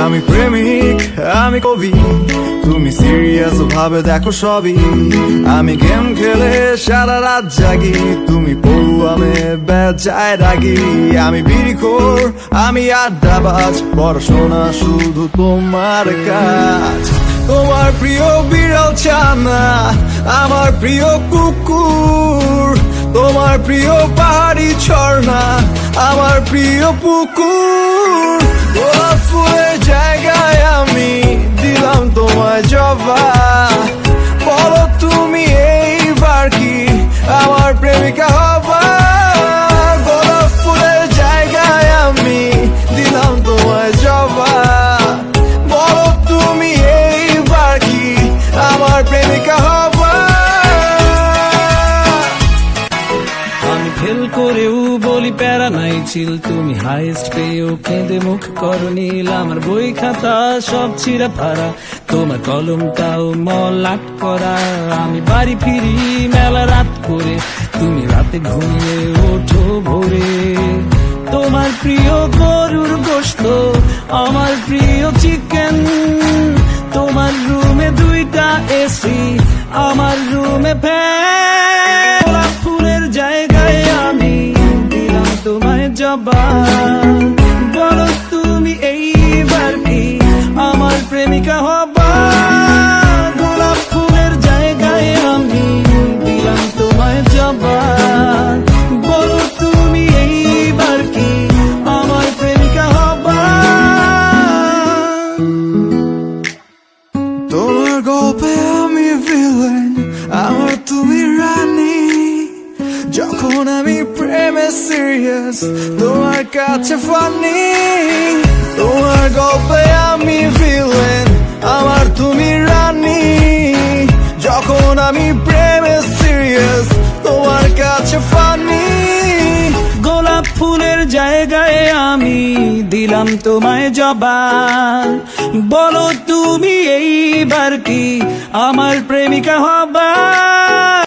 আমি প্রেমিক, আমি কবি, তুমি সিরিয়াস ভাবে দেখো সবই। আমি গেম খেলে সারা রাত জাগি, তুমি পড়ুয়ামে বেজায় রাগি। আমি বিড়িখোর, আমি আড্ডাবাজ, পড়াশোনা শুধু তোমার কাজ। তোমার প্রিয় বিড়াল ছানা, আমার প্রিয় কুকুর। তোমার প্রিয় পাহাড়ি ঝর্ণা, আমার প্রিয় পুকুর। গোলাপ ফুলের জায়গায় আমি দিলাম তোমায় জবা। বলো তুমি এইবার কি আমার প্রেমিকা হবা? গোলাপ ফুলের জায়গায় আমি দিলাম তোমায় জবা। বলো তুমি এইবার কি আমার প্রেমিকা হবা? আমি ফেল করেও বলি প্যারা নাই চিল, তুমি হাইস্ট পেয়েও কেঁদে মুখ করো নীল। আমার বই খাতা সব ছিঁড়া ফাড়া, তোমার কলমটাও মলাট করা। আমি বাড়ি ফিরি মেলা রাত করে, তুমি রাতে ঘুমিয়ে ওঠো ভোরে। তোমার প্রিয় গরুর গোশত, আমার প্রিয় চিকেন। তোমার রুমে দুইটা এসি, আমার রুমে ফ্যান। গোলাপ ফুলের জায়গায় আমি দিলাম তোমায় জবা। বলো তুমি এইবার কি আমার প্রেমিকা হবা? গোলাপ ফুলের জায়গায় আমি দিলাম তোমায় জবা। বলো তুমি এইবার কি আমার প্রেমিকা হবা? তোমার গল্পে আমি ভিলেন, আমার তুমি রানী। যখন আমি প্রেমে সিরিয়াস, তোমার কাছে ফানি। তোমার গল্পে আমি ভিলেন, আমার তুমি রানী। যখন আমি প্রেমে সিরিয়াস, তোমার কাছে ফানি। গোলাপ ফুলের জায়গায় আমি দিলাম তোমায় জবা। বলো তুমি এইবার কি আমার প্রেমিকা হবা?